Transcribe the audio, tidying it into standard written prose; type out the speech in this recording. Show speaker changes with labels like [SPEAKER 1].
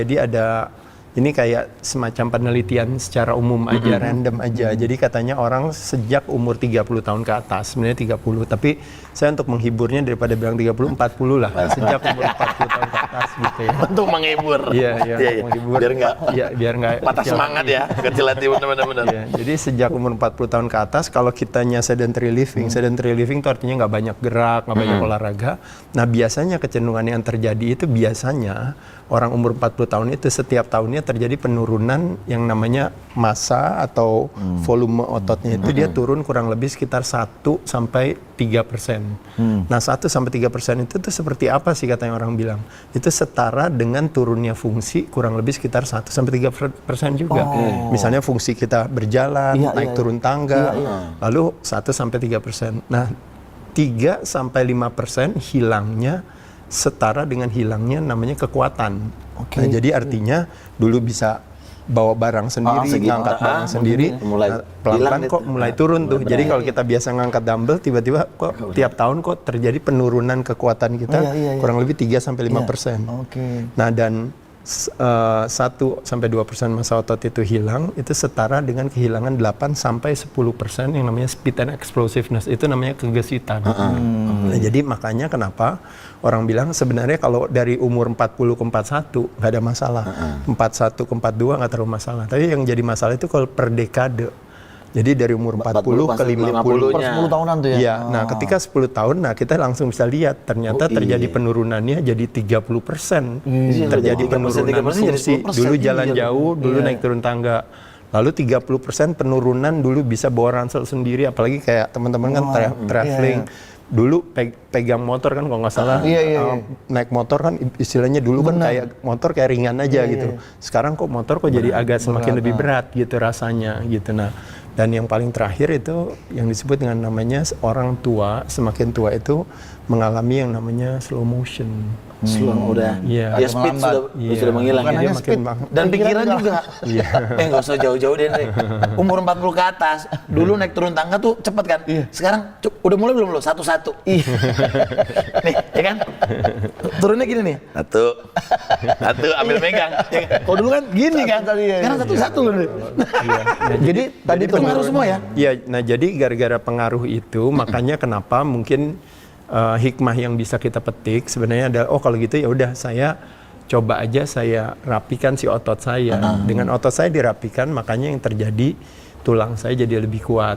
[SPEAKER 1] Jadi ada ini kayak semacam penelitian secara umum aja, random aja. Jadi katanya orang sejak umur 30 tahun ke atas, sebenarnya 30, tapi saya untuk menghiburnya daripada bilang 30, 40 lah. Sejak umur 40 tahun ke atas gitu ya.
[SPEAKER 2] Untuk menghibur.
[SPEAKER 1] Iya, menghibur. Biar nggak
[SPEAKER 2] patah semangat ya, kecil hati benar-benar.
[SPEAKER 1] Iya, jadi sejak umur 40 tahun ke atas, kalau kitanya sedentary living itu artinya nggak banyak gerak, nggak banyak olahraga. Nah, biasanya kecenderungan yang terjadi itu biasanya orang umur 40 tahun itu setiap tahunnya terjadi penurunan yang namanya massa atau volume ototnya itu dia turun kurang lebih sekitar 1-3%. Nah 1-3% itu tuh seperti apa sih katanya orang bilang? Itu setara dengan turunnya fungsi kurang lebih sekitar 1-3% juga. Misalnya fungsi kita berjalan, naik turun tangga, lalu 1-3%. Nah 3-5% hilangnya setara dengan hilangnya namanya kekuatan. Nah, jadi artinya dulu bisa bawa barang sendiri, ngangkat barang sendiri, pelan-pelan kok mulai turun tuh. Jadi kalau kita biasa ngangkat dumbbell, tiba-tiba kok tiap tahun kok terjadi penurunan kekuatan kita kurang lebih 3-5%. Nah dan 1-2% massa otot itu hilang, itu setara dengan kehilangan 8-10% yang namanya speed and explosiveness, itu namanya kegesitan. Nah, jadi makanya kenapa orang bilang sebenarnya kalau dari umur 40 ke 41 nggak ada masalah, 41 ke 42 nggak terlalu masalah, tapi yang jadi masalah itu kalau per dekade. Jadi dari umur 40 ke 50
[SPEAKER 3] per 10 tahunan tuh ya?
[SPEAKER 1] Iya, nah ketika 10 tahun, nah kita langsung bisa lihat ternyata terjadi penurunannya jadi 30%. Terjadi penurunan fungsi, dulu jalan jauh, dulu naik turun tangga. Lalu 30% penurunan dulu bisa bawa ransel sendiri, apalagi kayak teman-teman kan traveling. Dulu pegang motor kan kalau nggak salah, naik motor kan istilahnya dulu kan kayak motor kayak ringan aja gitu. Sekarang kok motor kok jadi agak semakin lebih berat gitu rasanya gitu. Nah, dan yang paling terakhir itu yang disebut dengan namanya orang tua, semakin tua itu mengalami yang namanya slow motion.
[SPEAKER 2] Ya speed sudah menghilang ya. Dan pikiran juga. Nggak usah jauh-jauh deh. Umur 40 ke atas, dulu naik turun tangga tuh cepet kan. Sekarang udah mulai belum lo? Satu-satu. Nih, ya kan? Turunnya gini nih. Satu ambil megang. Kalau dulu kan gini kan. Sekarang satu-satu loh.
[SPEAKER 1] Jadi
[SPEAKER 2] tadi itu pengaruh semua ya?
[SPEAKER 1] Iya, nah jadi gara-gara pengaruh itu makanya kenapa mungkin hikmah yang bisa kita petik sebenarnya ada, oh kalau gitu ya udah saya coba aja saya rapikan si otot saya. Dengan otot saya dirapikan makanya yang terjadi tulang saya jadi lebih kuat.